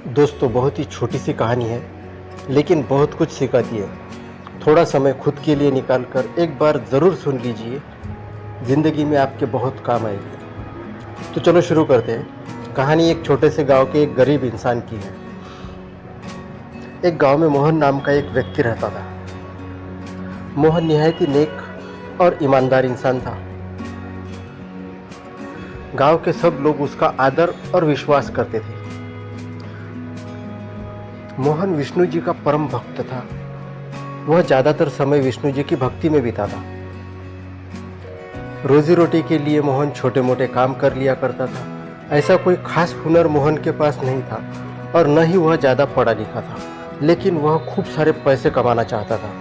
दोस्तों, बहुत ही छोटी सी कहानी है लेकिन बहुत कुछ सिखाती है। थोड़ा समय खुद के लिए निकाल कर एक बार ज़रूर सुन लीजिए, ज़िंदगी में आपके बहुत काम आएगी। तो चलो शुरू करते हैं। कहानी एक छोटे से गांव के एक गरीब इंसान की है। एक गांव में मोहन नाम का एक व्यक्ति रहता था। मोहन निहायत ही नेक और ईमानदार इंसान था। गांव के सब लोग उसका आदर और विश्वास करते थे। मोहन विष्णु जी का परम भक्त था। वह ज़्यादातर समय विष्णु जी की भक्ति में बिताता। रोजी रोटी के लिए मोहन छोटे मोटे काम कर लिया करता था। ऐसा कोई खास हुनर मोहन के पास नहीं था और न ही वह ज़्यादा पढ़ा लिखा था, लेकिन वह खूब सारे पैसे कमाना चाहता था,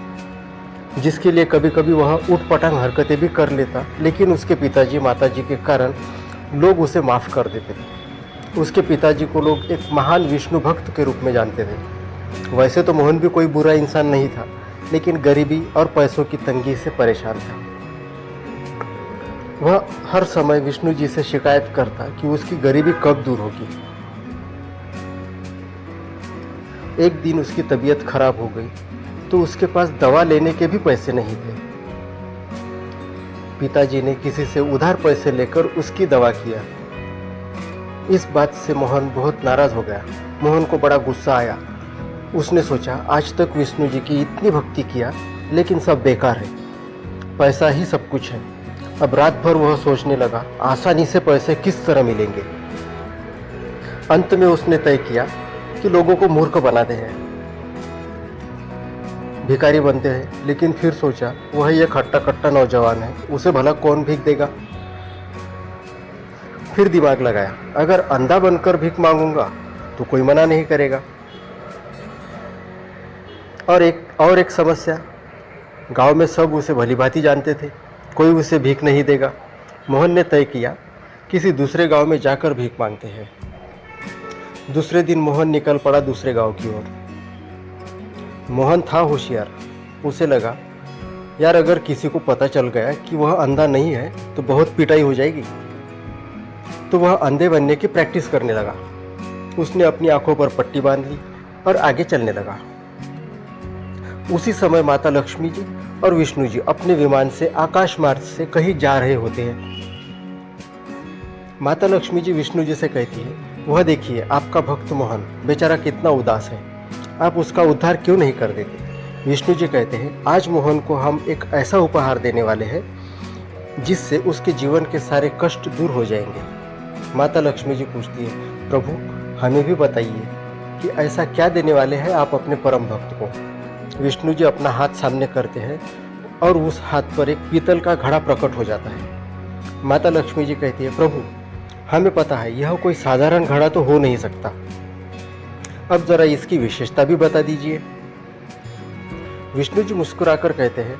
जिसके लिए कभी कभी वह ऊटपटांग हरकतें भी कर लेता। लेकिन उसके पिताजी माताजी के कारण लोग उसे माफ़ कर देते थे। उसके पिताजी को लोग एक महान विष्णु भक्त के रूप में जानते थे। वैसे तो मोहन भी कोई बुरा इंसान नहीं था, लेकिन गरीबी और पैसों की तंगी से परेशान था। वह हर समय विष्णु जी से शिकायत करता कि उसकी गरीबी कब दूर होगी। एक दिन उसकी तबीयत खराब हो गई तो उसके पास दवा लेने के भी पैसे नहीं थे। पिताजी ने किसी से उधार पैसे लेकर उसकी दवा किया। इस बात से मोहन बहुत नाराज हो गया। मोहन को बड़ा गुस्सा आया। उसने सोचा, आज तक विष्णु जी की इतनी भक्ति किया लेकिन सब बेकार है, पैसा ही सब कुछ है। अब रात भर वह सोचने लगा, आसानी से पैसे किस तरह मिलेंगे। अंत में उसने तय किया कि लोगों को मूर्ख बनाते हैं, भिखारी बनते हैं। लेकिन फिर सोचा, वह एक हट्टा कट्टा नौजवान है, उसे भला कौन भीख देगा। फिर दिमाग लगाया, अगर अंधा बनकर भीख मांगूंगा तो कोई मना नहीं करेगा। और एक समस्या, गांव में सब उसे भलीभांति जानते थे, कोई उसे भीख नहीं देगा। मोहन ने तय किया, किसी दूसरे गांव में जाकर भीख मांगते हैं। दूसरे दिन मोहन निकल पड़ा दूसरे गांव की ओर। मोहन था होशियार। उसे लगा, यार अगर किसी को पता चल गया कि वह अंधा नहीं है तो बहुत पिटाई हो जाएगी। तो वह अंधे बनने की प्रैक्टिस करने लगा। उसने अपनी आंखों पर पट्टी बांध ली और आगे चलने लगा। उसी समय माता लक्ष्मी जी और विष्णु जी अपने विमान से आकाश मार्ग से कहीं जा रहे होते हैं। माता लक्ष्मी जी विष्णु जी से कहती है, वह देखिए आपका भक्त मोहन बेचारा कितना उदास है, आप उसका उद्धार क्यों नहीं कर देते। विष्णु जी कहते हैं, आज मोहन को हम एक ऐसा उपहार देने वाले हैं जिससे उसके जीवन के सारे कष्ट दूर हो जाएंगे। माता लक्ष्मी जी पूछती है, प्रभु हमें भी बताइए कि ऐसा क्या देने वाले हैं आप अपने परम भक्त को। विष्णु जी अपना हाथ सामने करते हैं और उस हाथ पर एक पीतल का घड़ा प्रकट हो जाता है। माता लक्ष्मी जी कहती है, प्रभु हमें पता है यह कोई साधारण घड़ा तो हो नहीं सकता, अब जरा इसकी विशेषता भी बता दीजिए। विष्णु जी मुस्कुराकर कहते हैं,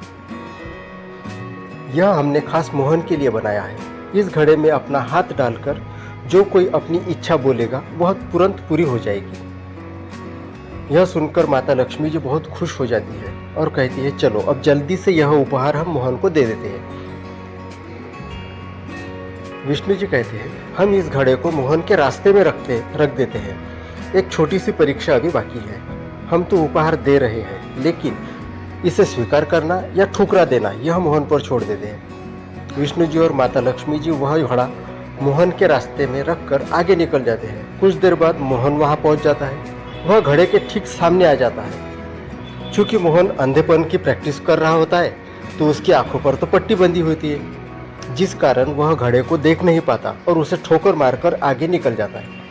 यह हमने खास मोहन के लिए बनाया है। इस घड़े में अपना हाथ डालकर जो कोई अपनी इच्छा बोलेगा वह तुरंत पूरी हो जाएगी। यह सुनकर माता लक्ष्मी जी बहुत खुश हो जाती है और कहती है, चलो अब जल्दी से यह उपहार हम मोहन को दे देते हैं। विष्णु जी कहते हैं, हम इस घड़े को मोहन के रास्ते में रख देते हैं। एक छोटी सी परीक्षा अभी बाकी है। हम तो उपहार दे रहे हैं, लेकिन इसे स्वीकार करना या ठुकरा देना यह मोहन पर छोड़ देते हैं। विष्णु जी और माता लक्ष्मी जी वह घड़ा मोहन के रास्ते में रखकर आगे निकल जाते हैं। कुछ देर बाद मोहन वहां पहुंच जाता है। वह घड़े के ठीक सामने आ जाता है। चूंकि मोहन अंधेपन की प्रैक्टिस कर रहा होता है तो उसकी आंखों पर तो पट्टी बंधी होती है, जिस कारण वह घड़े को देख नहीं पाता और उसे ठोकर मारकर आगे निकल जाता है।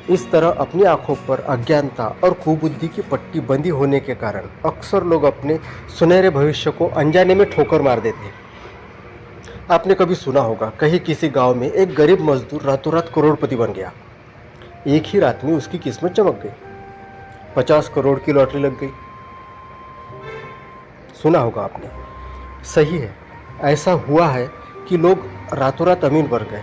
इस तरह अपनी आंखों पर अज्ञानता और कुबुद्धि की पट्टी बंधी होने के कारण अक्सर लोग अपने सुनहरे भविष्य को अनजाने में ठोकर मार देते हैं। आपने कभी सुना होगा, कहीं किसी गांव में एक गरीब मजदूर रातों रात करोड़पति बन गया। एक ही रात में उसकी किस्मत चमक गई, 50 करोड़ की लॉटरी लग गई। सुना होगा आपने, सही है, ऐसा हुआ है कि लोग रातों रात अमीर बन गए।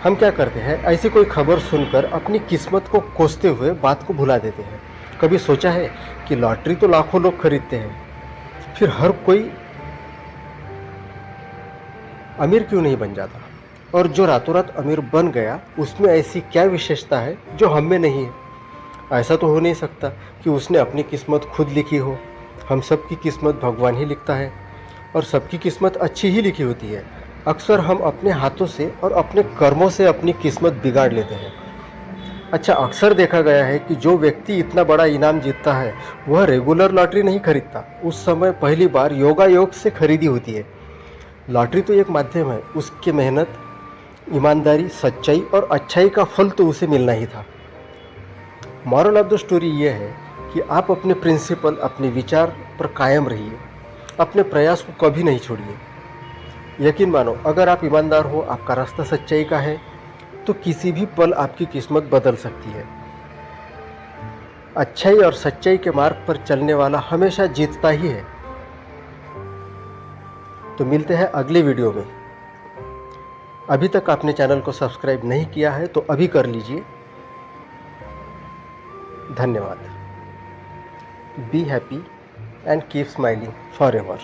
हम क्या करते हैं, ऐसी कोई खबर सुनकर अपनी किस्मत को कोसते हुए बात को भुला देते हैं। कभी सोचा है कि लॉटरी तो लाखों लोग खरीदते हैं, फिर हर कोई अमीर क्यों नहीं बन जाता। और जो रातों रात अमीर बन गया उसमें ऐसी क्या विशेषता है जो हम में नहीं है? ऐसा तो हो नहीं सकता कि उसने अपनी किस्मत खुद लिखी हो। हम सब की किस्मत भगवान ही लिखता है और सबकी किस्मत अच्छी ही लिखी होती है। अक्सर हम अपने हाथों से और अपने कर्मों से अपनी किस्मत बिगाड़ लेते हैं। अच्छा, अक्सर देखा गया है कि जो व्यक्ति इतना बड़ा इनाम जीतता है वह रेगुलर लॉटरी नहीं खरीदता। उस समय पहली बार योगायोग से खरीदी होती है। लॉटरी तो एक माध्यम है, उसकी मेहनत, ईमानदारी, सच्चाई और अच्छाई का फल तो उसे मिलना ही था। मॉरल ऑफ द स्टोरी ये है कि आप अपने प्रिंसिपल, अपने विचार पर कायम रहिए, अपने प्रयास को कभी नहीं छोड़िए। यकीन मानो, अगर आप ईमानदार हो, आपका रास्ता सच्चाई का है, तो किसी भी पल आपकी किस्मत बदल सकती है। अच्छाई और सच्चाई के मार्ग पर चलने वाला हमेशा जीतता ही है। तो मिलते हैं अगले वीडियो में। अभी तक आपने चैनल को सब्सक्राइब नहीं किया है तो अभी कर लीजिए। धन्यवाद। Be happy and keep smiling forever.